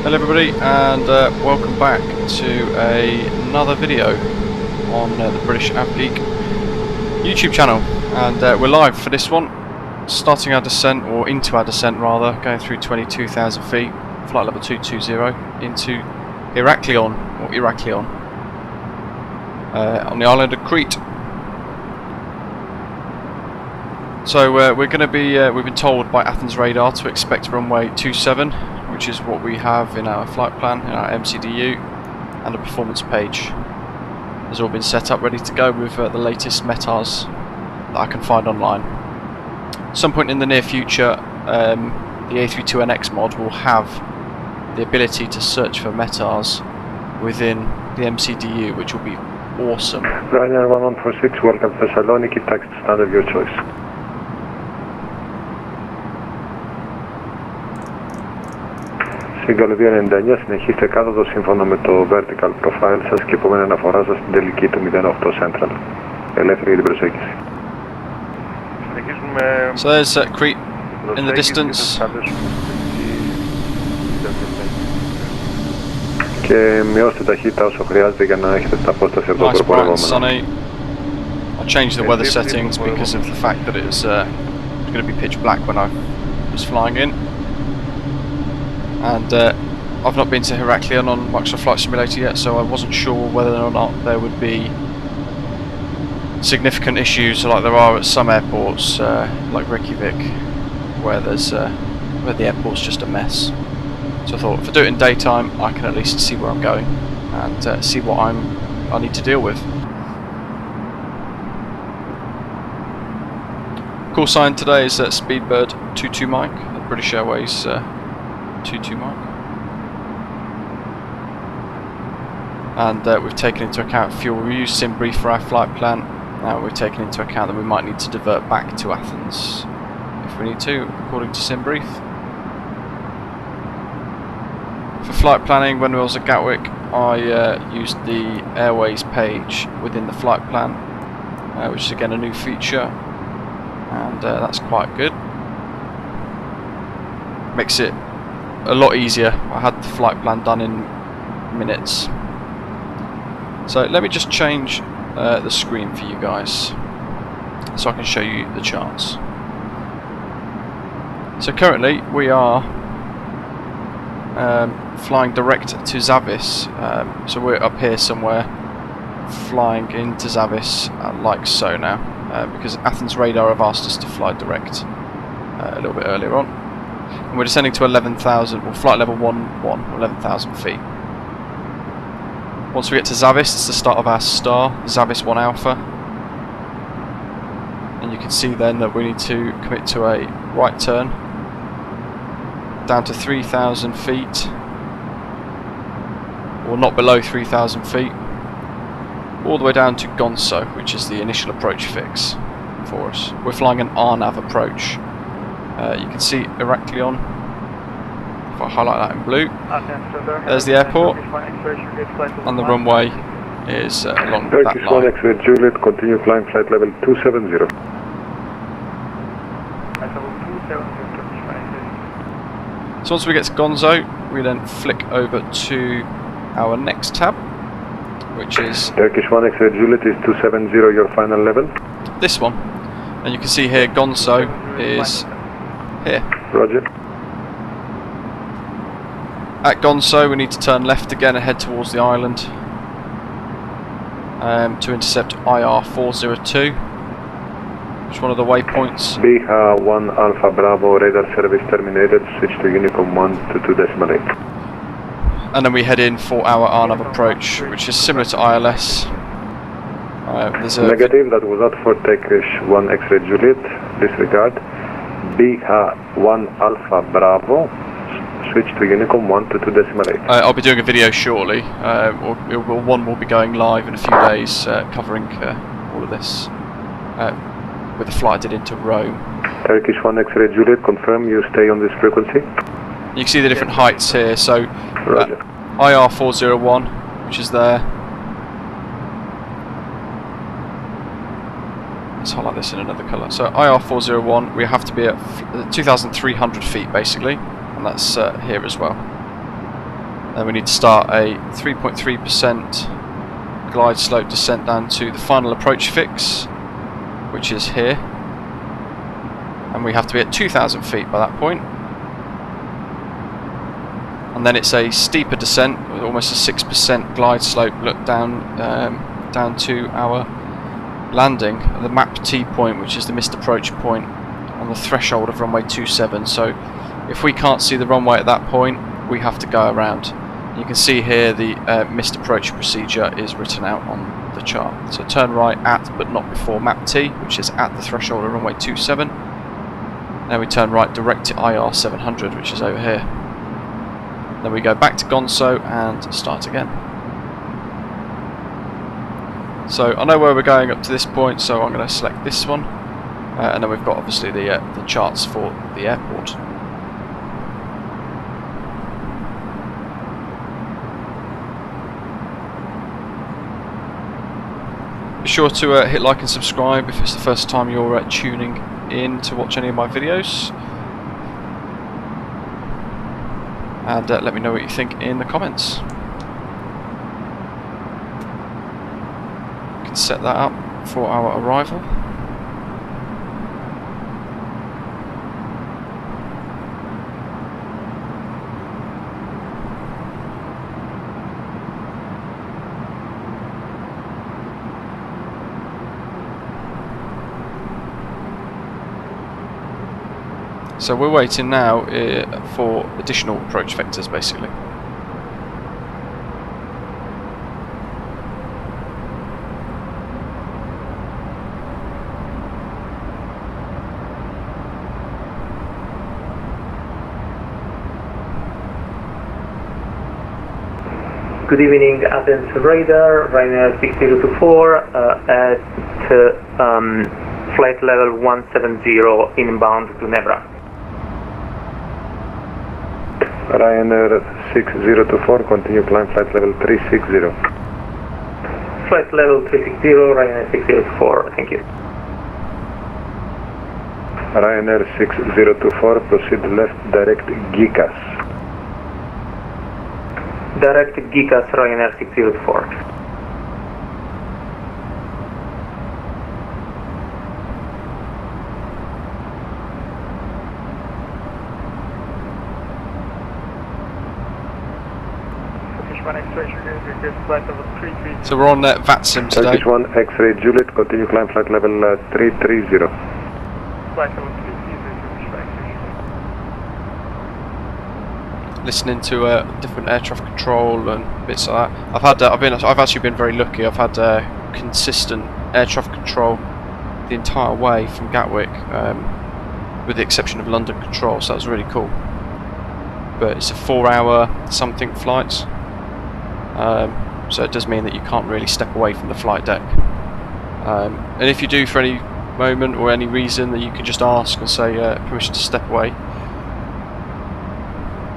Hello everybody, and welcome back to another video on the British AvGeek YouTube channel. And we're live for this one, starting our descent, or into our descent rather, going through 22,000 feet, flight level 220, into Heraklion, or Iraklion, on the island of Crete. So we're going to be, we've been told by Athens radar to expect runway 27, which is what we have in our flight plan, in our MCDU, and a performance page. Has all been set up, ready to go with the latest METARs that I can find online. At some point in the near future, the A32NX mod will have the ability to search for METARs within the MCDU, which will be awesome. Ryanair 1146, welcome to Thessaloniki, taxi stand of your choice. Στην 299 συνεχίστε κάθοδο σύμφωνα με το vertical profile σας και επόμενη αναφορά σας στην τελική του 08 Central. Ελεύθερη για την προσέγγιση. So there's Crete in the distance. Και μειώστε ταχύτητα όσο χρειάζεται για να έχετε την απόσταση από το προπορευόμενο. I changed the weather settings because of the fact that it was going to be pitch black when I was flying in. And I've not been to Heraklion on Microsoft Flight Simulator yet, so I wasn't sure whether or not there would be significant issues like there are at some airports, like Reykjavik, where there's where the airport's just a mess. So I thought if I do it in daytime, I can at least see where I'm going and see what I need to deal with. Call sign today is Speedbird 22 Mike, the British Airways 22 Mike. And we've taken into account fuel. We use SimBrief for our flight plan. We've taken into account that we might need to divert back to Athens if we need to, according to SimBrief. For flight planning, when I was at Gatwick, I used the Airways page within the flight plan, which is again a new feature, and that's quite good. Makes it a lot easier. I had the flight plan done in minutes. So let me just change the screen for you guys so I can show you the charts. So currently we are flying direct to Zavis, so we're up here somewhere flying into Zavis like so now, because Athens radar have asked us to fly direct a little bit earlier on. And we're descending to 11,000, or flight level 11,000 feet. Once we get to Zavis, it's the start of our star, Zavis 1 Alpha. And you can see then that we need to commit to a right turn down to 3,000 feet, or not below 3,000 feet, all the way down to Gonzo, which is the initial approach fix for us. We're flying an RNAV approach. You can see Iraklion, if I highlight that in blue. There's the airport, and the runway is along that line. Turkish 1X Juliet, continue climb flight level 270. So once we get to Gonzo, we then flick over to our next tab, which is Turkish 1X Juliet is 270, your final level. This one. And you can see here Gonzo is here. Roger. At Gonzo we need to turn left again and head towards the island to intercept IR402, which is one of the waypoints. BH 1 Alpha Bravo, radar service terminated, switch to Unicom 122.8. And then we head in for our RNAV approach, which is similar to ILS. There's a negative, that was not for Turkish 1 X-ray Juliet, disregard. BH 1 Alpha Bravo, switch to Unicom 122.8. I'll be doing a video shortly, one will be going live in a few days, covering all of this, with a flight I did into Rome. Turkish 1 X-ray Juliet, confirm you stay on this frequency. You can see the different heights here, so IR401, which is there. Let's highlight this in another colour. So IR401, we have to be at 2,300 feet basically, and that's here as well. Then we need to start a 3.3% glide slope descent down to the final approach fix, which is here. And we have to be at 2,000 feet by that point. And then it's a steeper descent with almost a 6% glide slope look down down to our landing at the map T point, which is the missed approach point on the threshold of runway 27. So if we can't see the runway at that point, we have to go around. You can see here the missed approach procedure is written out on the chart. So turn right at but not before map T, which is at the threshold of runway 27. Then we turn right direct to IR 700, which is over here. Then we go back to Gonzo and start again. So I know where we're going up to this point, so I'm going to select this one, and then we've got obviously the charts for the airport. Be sure to hit like and subscribe if it's the first time you're tuning in to watch any of my videos, and let me know what you think in the comments. Set that up for our arrival. So we're waiting now for additional approach vectors, basically. Good evening, Athens radar, Ryanair 6024 at flight level 170 inbound to Nebra. Ryanair 6024, continue climb flight level 360. Flight level 360, Ryanair 6024, thank you. Ryanair 6024, proceed left direct GICAS. Direct GICAS, Ryanair 604. So we're on Vatsim today. Turkish 1 X-ray Juliet, continue climb flight level 330. Flight level 330. Listening to different air traffic control and bits like that. I've actually been very lucky. I've had consistent air traffic control the entire way from Gatwick, with the exception of London control. So that was really cool. But it's a 4-hour something flight, so it does mean that you can't really step away from the flight deck. And if you do for any moment or any reason, that you can just ask and say permission to step away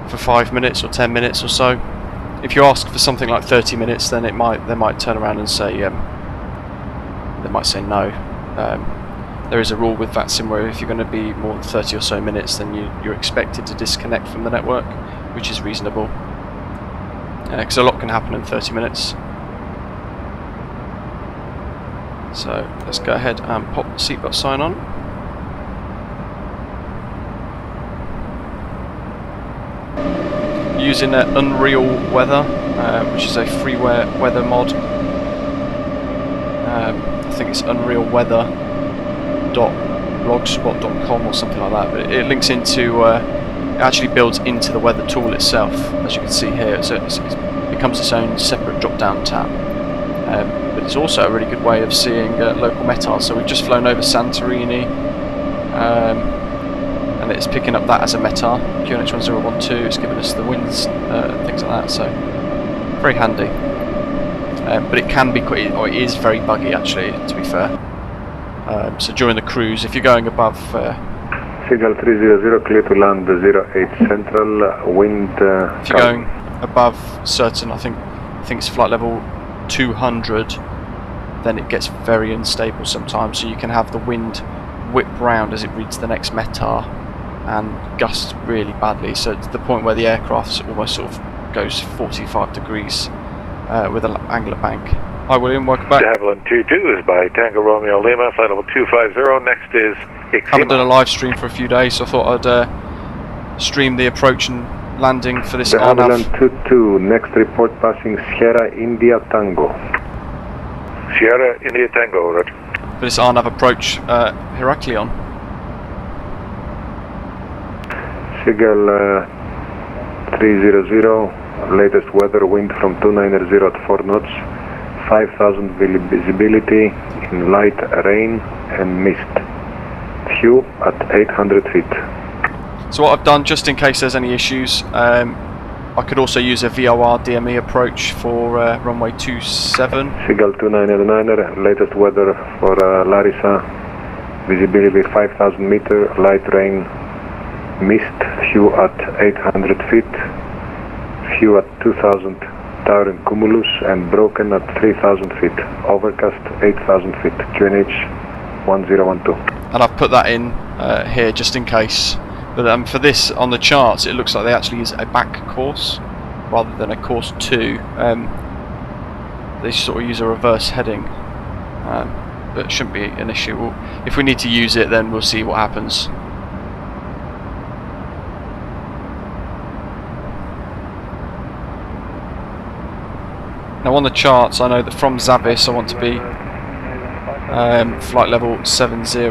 for 5 minutes or 10 minutes or so. If you ask for something like 30 minutes, then they might turn around and say they might say no. There is a rule with Vatsim where if you're going to be more than 30 or so minutes, then you're expected to disconnect from the network, which is reasonable, because a lot can happen in 30 minutes. So let's go ahead and pop the seatbelt sign on. Using Unreal Weather, which is a freeware weather mod. I think it's unrealweather.blogspot.com or something like that, but it links into, it actually builds into the weather tool itself, as you can see here, so it becomes its own separate drop-down tab. But it's also a really good way of seeing local METAR. So we've just flown over Santorini, and it's picking up that as a METAR, QNH1012, it's giving us the winds and things like that, so very handy. But it can be quite, or it is very buggy actually, to be fair. So during the cruise, if you're going above... Signal 300, clear to land 08 central, wind... if you're going above certain, I think it's flight level 200, then it gets very unstable sometimes, so you can have the wind whip round as it reads the next METAR and gust really badly, so to the point where the aircraft's almost sort of goes 45 degrees with an angular bank. Hi William, welcome back. Javelin 22 is by Tango Romeo Lima, flight level 250. Next is Haven't done a Ixima. live stream for a few days, so I thought I'd stream the approach and landing for this Javelin RNAV. 22, next report passing Sierra India Tango. Sierra India Tango, Roger. For this RNAV approach, Heraklion. Seagull 300, latest weather, wind from 290 at 4 knots, 5,000 visibility in light rain and mist. View at 800 feet. So what I've done, just in case there's any issues, I could also use a VOR DME approach for runway 27. Seagull 299, latest weather for Larissa, visibility 5,000 meter, light rain, mist, view at 800 feet, view at 2,000, towering cumulus and broken at 3,000 feet, overcast 8,000 feet, QNH 1012. And I've put that in here just in case. But for this, on the charts, it looks like they actually use a back course rather than a course 2. They sort of use a reverse heading, but it shouldn't be an issue. If we need to use it, then we'll see what happens. Now on the charts, I know that from Zavis I want to be flight level 70.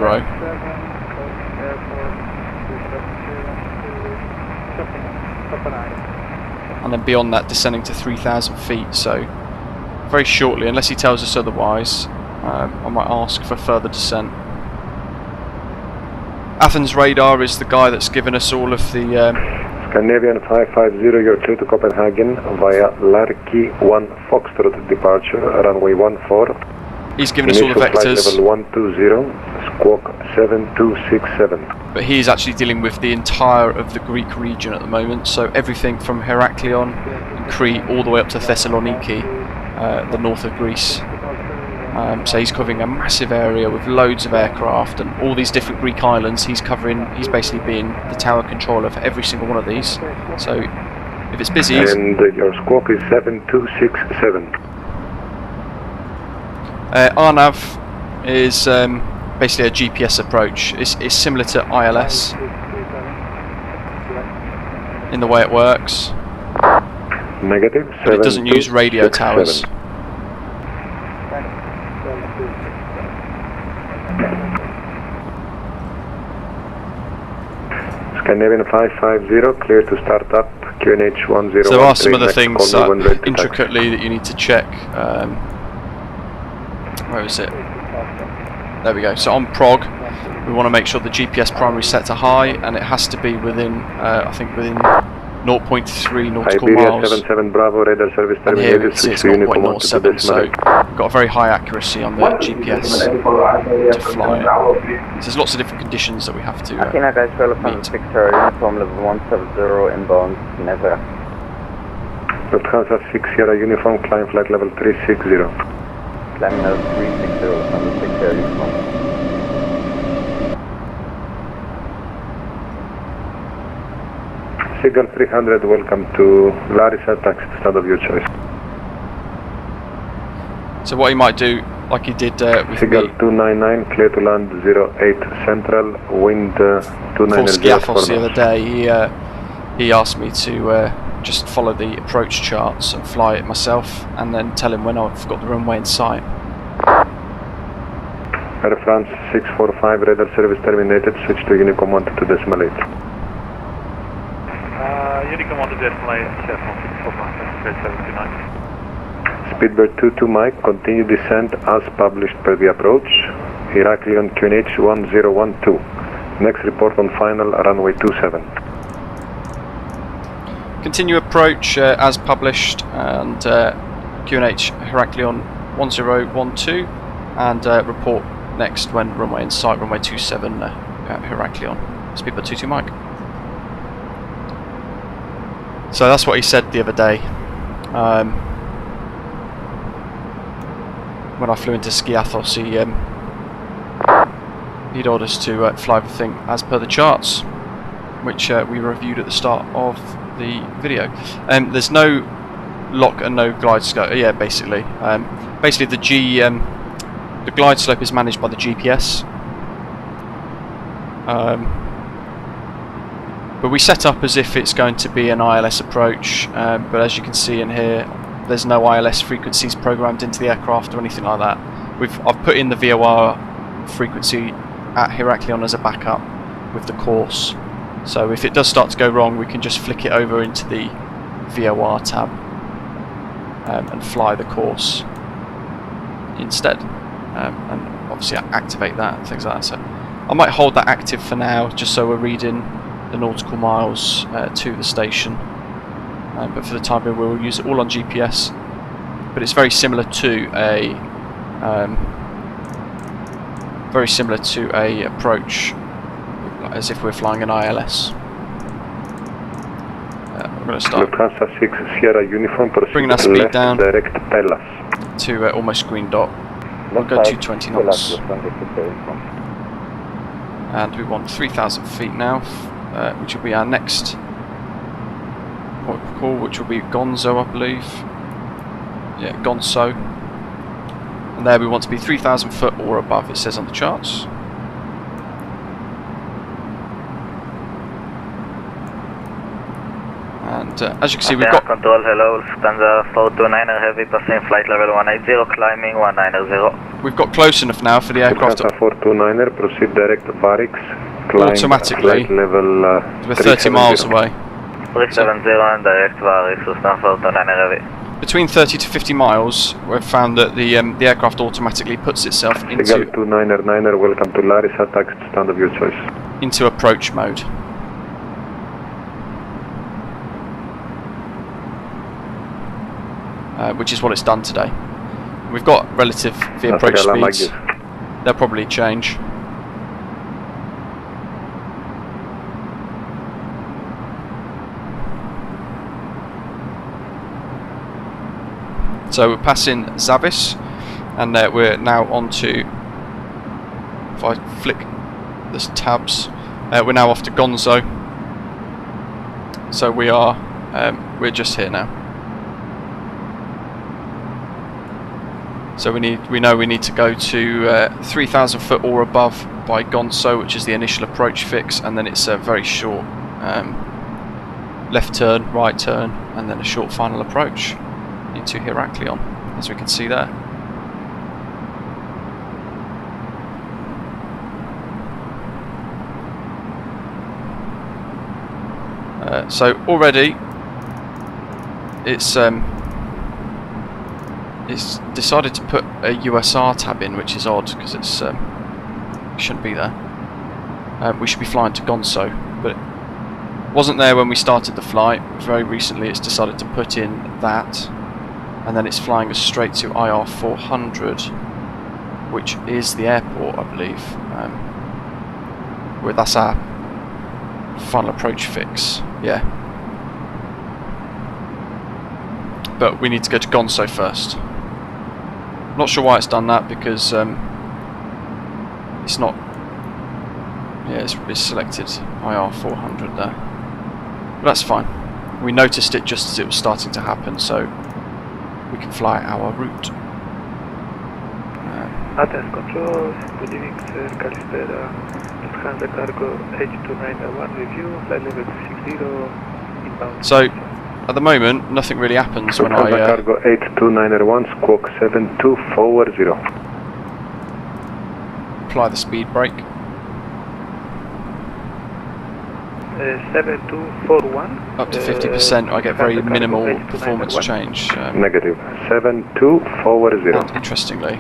And then beyond that descending to 3,000 feet, so very shortly, unless he tells us otherwise, I might ask for further descent. Athens Radar is the guy that's given us all of the Scandinavian 550, you're clear to Copenhagen via Larky 1 Foxtrot departure, runway 14. he's given us all the Initial flight vectors, level 120, squawk 7267. but he is actually dealing with the entire of the Greek region at the moment, so everything from Heraklion and Crete all the way up to Thessaloniki, the north of Greece. So he's covering a massive area with loads of aircraft and all these different Greek islands. He's basically being the tower controller for every single one of these. So if it's busy, And your squawk is 7267. RNAV is basically a GPS approach. It's similar to ILS in the way it works, Negative. but it doesn't use radio towers. Scandinavian 550, clear to start up, QNH 1013. So there are some other next things call me when ready to intricately that you need to check. Where is it? There we go. So on prog, we want to make sure the GPS primary is set to high, and it has to be within, I think, within 0.3 nautical Iberia miles. 77 Bravo, radar service And here terminated, it's switch to Uniform 1 to 0.07, so decimal. we've got a very high accuracy on the GPS to fly it. So there's lots of different conditions that we have to Athena guys, relevant meet. Victor, uniform level 170 inbound, never. Lufthansa 6 Sierra Uniform, climb flight level 360. Climbing level 360, Lufthansa 6 Sierra uniform. Seagull 300, welcome to Larissa, taxi to stand of your choice. So what he might do, like he did with Seagull me 299, clear to land 08 central, wind for 290 Skiathos the other day. He asked me to just follow the approach charts and fly it myself, and then tell him when I've got the runway in sight. Air France 645, radar service terminated, switch to Unicom 1 to decimal 8. Unicom 1 to decimal 8, 645, Crete 729. Speedbird 22 Mike, continue descent as published per the approach. Heraklion QNH 1012. Next report on final, runway 27. Continue approach as published, and QNH Heraklion 1012, and report next when runway in sight, runway 27 Heraklion. Speedbird 22 Mike. So that's what he said the other day. When I flew into Skiathos, he'd ordered us to fly everything as per the charts, which we reviewed at the start of the video. There's no lock and no glide slope. Yeah, basically. Basically, the glide slope is managed by the GPS. But we set up as if it's going to be an ILS approach. But as you can see in here, there's no ILS frequencies programmed into the aircraft or anything like that. I've put in the VOR frequency at Heraklion as a backup with the course. So if it does start to go wrong, we can just flick it over into the VOR tab and fly the course instead. And obviously activate that and things like that. So I might hold that active for now, just so we're reading the nautical miles to the station. But for the time being, we'll use it all on GPS. But it's very similar to a approach as if we're flying an ILS. We're going to start Lufthansa 6 Sierra Uniform, bringing our speed down direct Pellas to almost green dot. We'll go to 20 knots. And we want 3,000 feet now, which will be our next port of call, which will be Gonzo, I believe. Yeah, Gonzo. And there we want to be 3,000 foot or above, it says on the charts. And as you can see, we've got control. Hello, Lufthansa 429er heavy, passing flight level 180, climbing 190. We've got close enough now for the aircraft. Lufthansa 429er, proceed direct to barracks, climb Automatically. flight level We're 30 miles away. 370 and direct barracks, Lufthansa 429er heavy. Between 30 to 50 miles, we've found that the aircraft automatically puts itself Seagull into 299er, welcome to Larissa, taxi stand of your choice. into approach mode. Which is what it's done today. We've got relative the approach speeds. They'll probably change. So we're passing Zavis, and we're now on to, if I flick the tabs, we're now off to Gonzo. So we're just here now. So we know we need to go to 3,000 foot or above by Gonzo, which is the initial approach fix, and then it's a very short left turn, right turn, and then a short final approach into Heraklion, as we can see there. So already it's decided to put a USR tab in, which is odd because it shouldn't be there. We should be flying to Gonzo, but it wasn't there when we started the flight. Very recently it's decided to put in that, and then it's flying us straight to IR 400, which is the airport, I believe. Where that's our final approach fix, yeah. But we need to go to Gonzo first. Not sure why it's done that, because it's not. Yeah, it's selected IR 400 there, but that's fine. We noticed it just as it was starting to happen, so we can fly our route. Athens control, good evening sir, Calispera, Lufthansa cargo H291 review, flight level 60, inbound. So at the moment, nothing really happens when Lufthansa I cargo H291, squawk 7240. apply the speed brake. 7241. Up to 50%, I get very minimal performance change. Negative, 7240. And interestingly,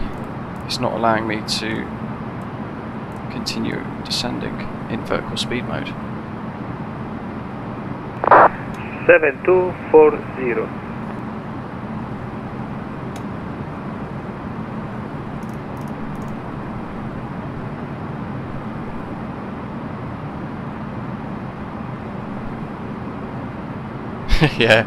it's not allowing me to continue descending in vertical speed mode. 7240. Yeah,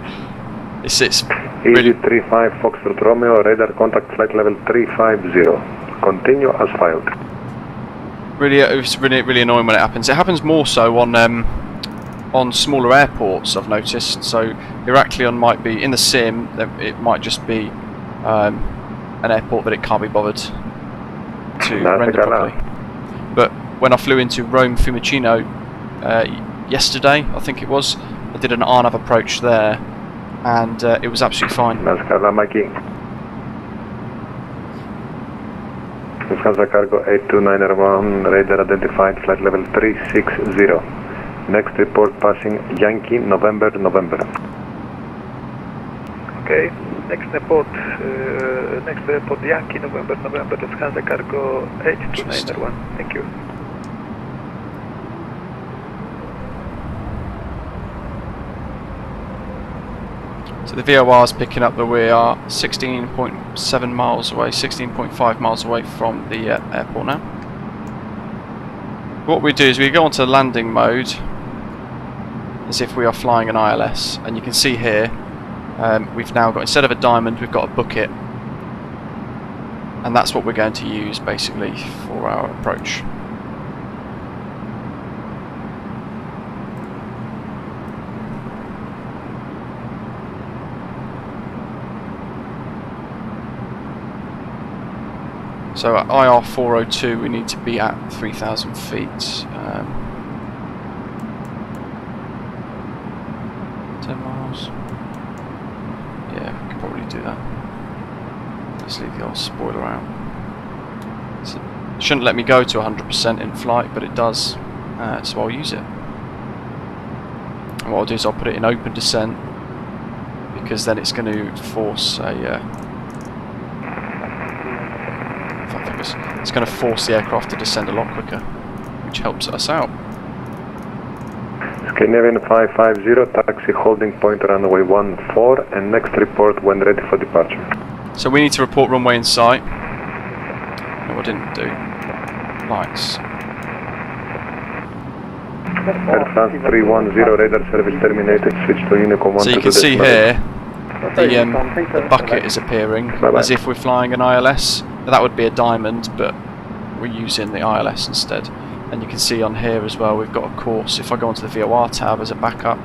it's Easy really 35 Foxtrot Romeo, radar contact flight level 350. Continue as filed. it's really annoying when it happens. It happens more so on on smaller airports, I've noticed. So Heraklion might be in the sim. It might just be an airport that it can't be bothered to render properly. But when I flew into Rome Fiumicino yesterday, I think it was, I did an RNAV approach there, and it was absolutely fine. Lufthansa Cargo 82901, radar identified, flight level 360. Next report passing Yankee, November. Okay, next airport Yankee, November, Lufthansa Cargo 82901. Thank you. So the VOR is picking up that we are 16.7 miles away, 16.5 miles away from the airport now. What we do is we go onto landing mode as if we are flying an ILS, and you can see here we've now got, instead of a diamond, we've got a bucket, and that's what we're going to use basically for our approach. So at IR 402 we need to be at 3,000 feet. 10 miles. Yeah, we could probably do that. Let's leave the old spoiler out. So it shouldn't let me go to 100% in flight, but it does, so I'll use it. And what I'll do is I'll put it in open descent, because then it's going to force a it's going to force the aircraft to descend a lot quicker, which helps us out. Scandinavian 550, taxi holding point runway 14, and next report when ready for departure. So we need to report runway in sight. No, I didn't do. Lights. Air France 310, radar service terminated, switch to Unicom 1. So you can see here the bucket is appearing as if we're flying an ILS. That would be a diamond, but we're using the ILS instead. And you can see on here as well we've got a course. If I go onto the VOR tab as a backup,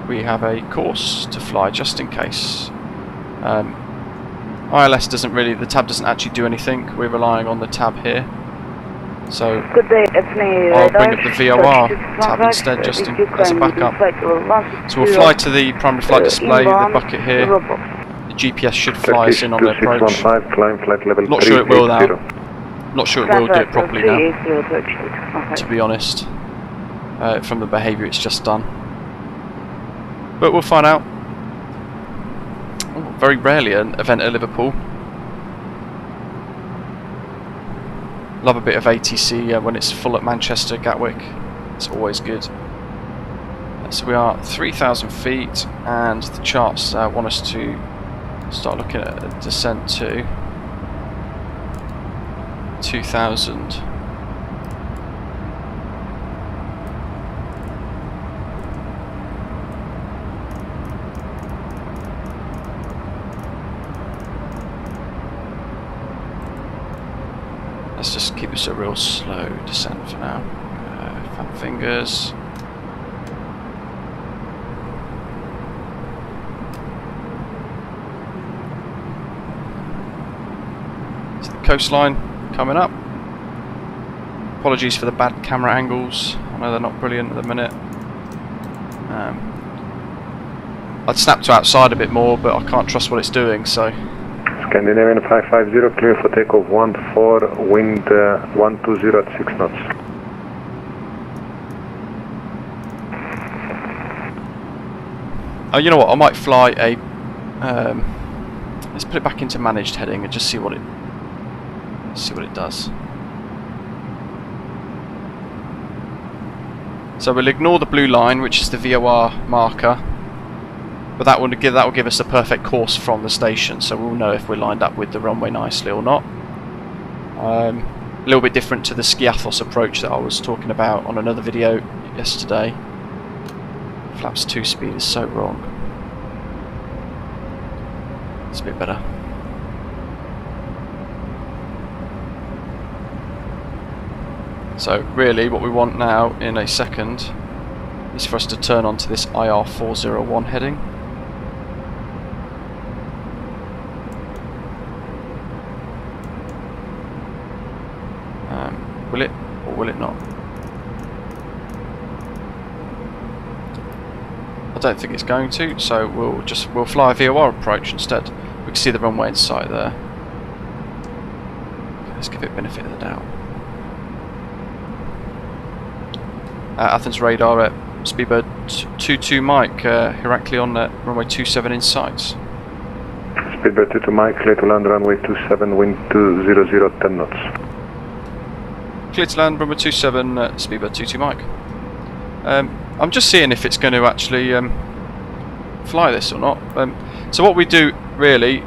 we have a course to fly just in case. ILS doesn't really, the tab doesn't actually do anything. We're relying on the tab here. So good day, it's me. I'll bring up the VOR tab instead, just as a backup. So we'll fly to the primary flight display, the bucket here. The GPS should fly us in on the approach. Not sure it will now. Not sure it will do it properly now, to be honest. From the behaviour it's just done. But we'll find out. Oh, very rarely an event at Liverpool. Love a bit of ATC when it's full at Manchester, Gatwick. It's always good. So we are 3,000 feet, and the charts want us to start looking at a descent to 2,000. Let's just keep this a real slow descent for now. Fat fingers. So the coastline coming up. Apologies for the bad camera angles. I know they're not brilliant at the minute. I'd snap to outside a bit more, but I can't trust what it's doing, so. Scandinavian 550, clear for takeoff 14, wind 120 at 6 knots. Oh, you know what? I might fly a. Let's put it back into managed heading and just see what it does. So we'll ignore the blue line, which is the VOR marker. But that will give us a perfect course from the station, so we'll know if we're lined up with the runway nicely or not. A little bit different to the Skiathos approach that I was talking about on another video yesterday. Flaps 2 speed is so wrong. It's a bit better. So really what we want now in a second is for us to turn onto this IR401 heading. Will it or will it not? I don't think it's going to, so we'll fly a VOR approach instead. We can see the runway in sight there. Okay, let's give it benefit of the doubt. Athens radar at speedbird 22 Mike, Heraklion at runway 27 in sight. Speedbird 22 Mike, clear to land runway 27, wind 200, 10 knots. Clear to land, runway 27, speedbird 22 Mike. I'm just seeing if it's going to actually fly this or not. So what we do really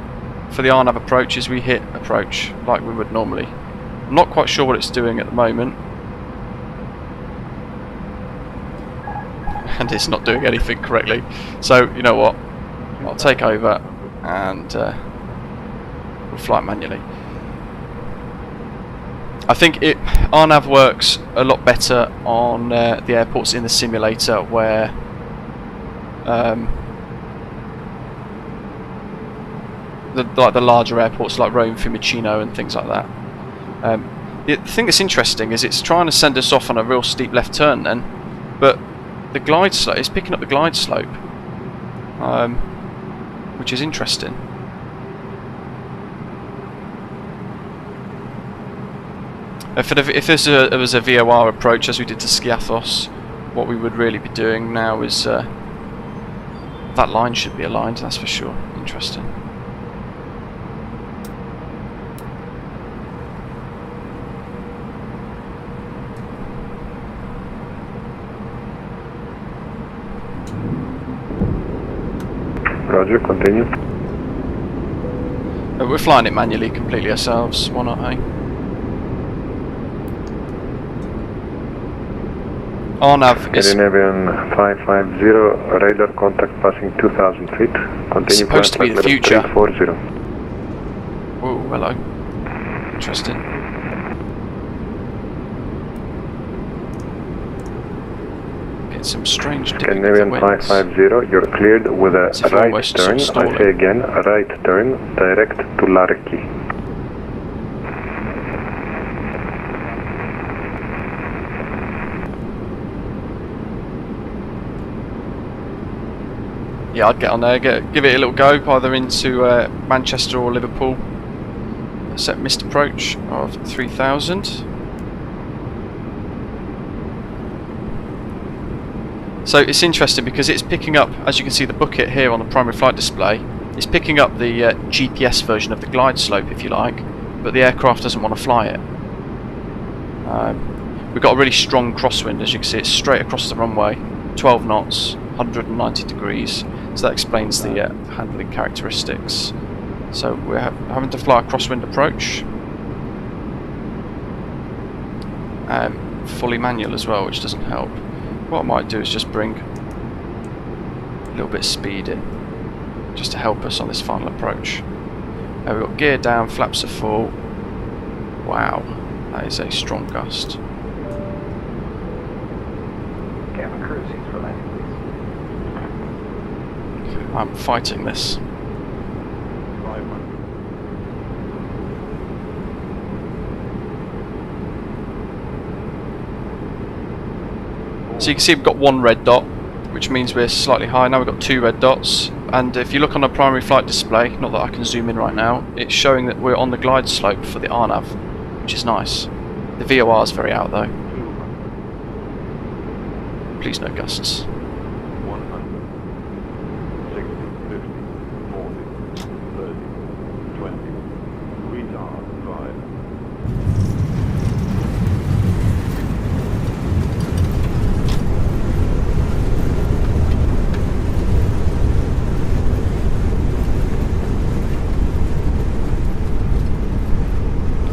for the RNAV approach is we hit approach like we would normally. I'm not quite sure what it's doing at the moment. And it's not doing anything correctly. So you know what? I'll take over and we'll fly it manually. I think RNAV works a lot better on the airports in the simulator where the larger airports like Rome, Fiumicino and things like that. The thing that's interesting is it's trying to send us off on a real steep left turn then, but the glide slope is picking up the glide slope, which is interesting. If there was a VOR approach as we did to Skiathos, what we would really be doing now is that line should be aligned, that's for sure. Interesting. Roger, continue. We're flying it manually completely ourselves, why not, hey? RNAV is Scandinavian 550, radar contact passing 2000 feet. Continue supposed to be the future. 340. Oh, hello. Interesting. Getting some strange Scandinavian 550, you're cleared with a right turn. I say again, a right turn direct to Larki. Yeah, I'd get on there, give it a little go, either into Manchester or Liverpool. Set missed approach of 3000. So it's interesting because it's picking up, as you can see the bucket here on the primary flight display, it's picking up the GPS version of the glide slope if you like, but the aircraft doesn't want to fly it. We've got a really strong crosswind, as you can see, it's straight across the runway, 12 knots, 190 degrees. So that explains the handling characteristics. So we're having to fly a crosswind approach, fully manual as well, which doesn't help. What I might do is just bring a little bit of speed in, just to help us on this final approach. We've got gear down, flaps are full. Wow, that is a strong gust. Cabin crew seats for landing, please. I'm fighting this. So you can see we've got one red dot, which means we're slightly high. Now we've got two red dots, and if you look on the primary flight display, not that I can zoom in right now, it's showing that we're on the glide slope for the RNAV, which is nice. The VOR is very out though. Please no gusts. 100, 60, 50, 40, 30, 20, retard 5.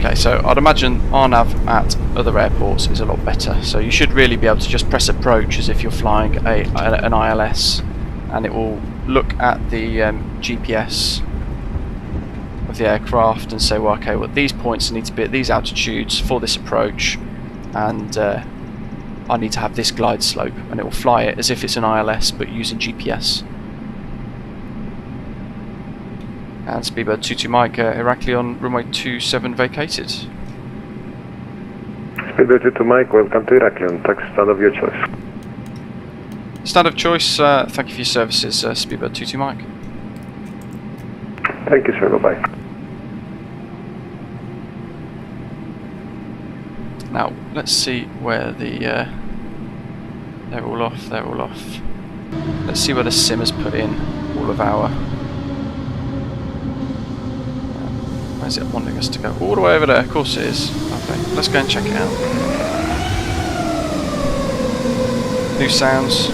Okay, so I'd imagine RNAV at other airports is a lot better. So you should really be able to just press approach as if you're flying an ILS, and it will look at the GPS of the aircraft and say, well, okay, well these points need to be at these altitudes for this approach, and I need to have this glide slope, and it will fly it as if it's an ILS but using GPS. And Speedbird 22 Mike, Heraklion runway 27 vacated. Speedbird 22 Mike, welcome to Iraklion. Taxi stand of your choice. Stand of choice, thank you for your services, Speedbird 22 Mike. Thank you, sir. Bye-bye. Now, let's see where the... they're all off, they're all off. Let's see where the sim has put in all of our... where's it wanting us to go? All the way over there, of course it is. Okay, let's go and check it out. New sounds.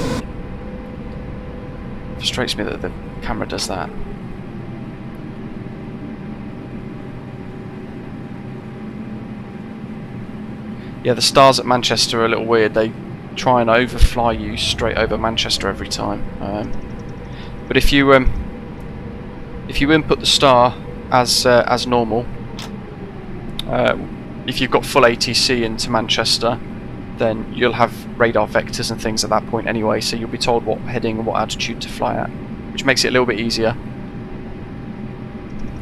Frustrates me that the camera does that. Yeah, the stars at Manchester are a little weird. They try and overfly you straight over Manchester every time. But if you input the star as normal, if you've got full ATC into Manchester, then you'll have radar vectors and things at that point anyway. So you'll be told what heading and what altitude to fly at, which makes it a little bit easier.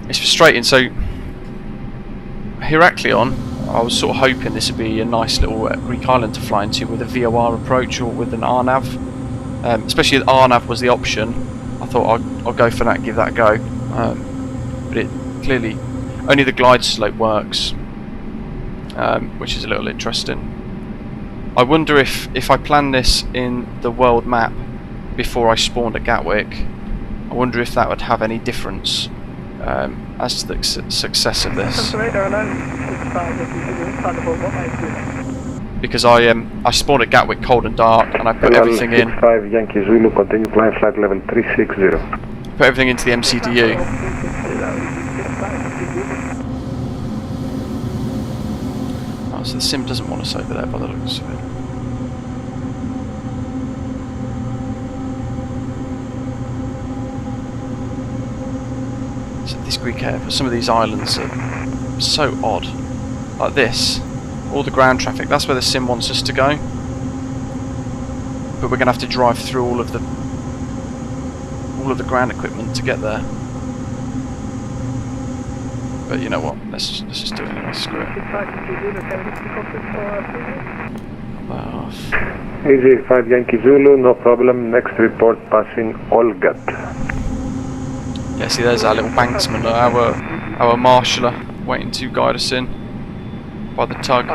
It's frustrating. So Heraklion, I was sort of hoping this would be a nice little Greek island to fly into with a VOR approach or with an RNAV. Especially if RNAV was the option, I thought I'll go for that and give that a go. But it clearly, only the glide slope works, which is a little interesting. I wonder if I plan this in the world map before I spawned at Gatwick, I wonder if that would have any difference as to the success of this. Because I spawned at Gatwick cold and dark, and I put everything in. 65 Yankee Zulu, continue climb flight level 360. Put everything into the MCDU. Oh, so the sim doesn't want us over there by the looks of it. So this Greek airport, some of these islands are so odd. Like this, all the ground traffic, that's where the sim wants us to go. But we're going to have to drive through all of the ground equipment to get there. But you know what? Let's just do it anyway. Screw it. Easy 5 Yankee Zulu, no problem. Next report passing Olgat. Yeah, see, there's our little banksman, our marshaller, waiting to guide us in by the tug.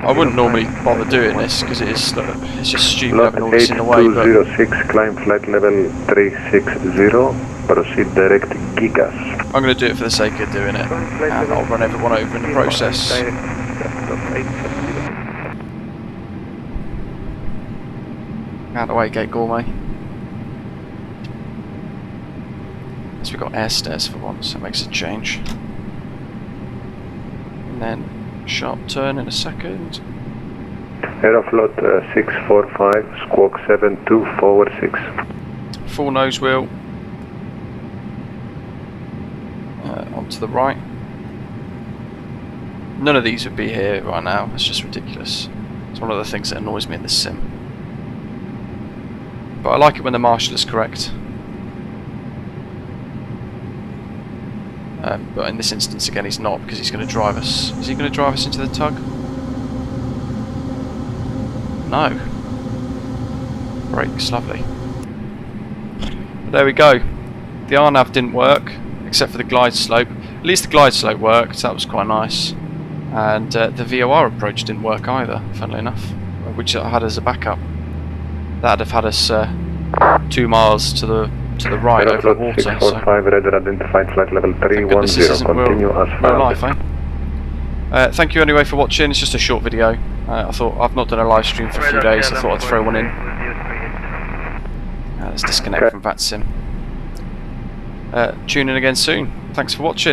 I wouldn't normally bother doing this because it's just stupid having all this in the way. But 8206, climb flight level 360, proceed direct Gigas. I'm going to do it for the sake of doing it, and I'll run everyone over in the process. Out of the way, Gate Gourmet. So we've got air stairs for once, that makes a change. And then sharp turn in a second. Aeroflot 645, squawk 72, forward 6. Full nose wheel. Onto the right. None of these would be here right now, it's just ridiculous. It's one of the things that annoys me in this sim. But I like it when the marshal is correct. But in this instance, again, he's not, because he's going to drive us. Is he going to drive us into the tug? No. Brakes, lovely. But there we go. The RNAV didn't work, except for the glide slope. At least the glide slope worked, that was quite nice. And the VOR approach didn't work either, funnily enough, which I had as a backup. That'd have had us 2 miles to the right over the water. 645, radar identified flight level 310, continue as real life, eh? Thank you anyway for watching. It's just a short video. I thought I've not done a live stream for a few days. I thought I'd throw one in. Let's disconnect from Vatsim. Tune in again soon. Thanks for watching.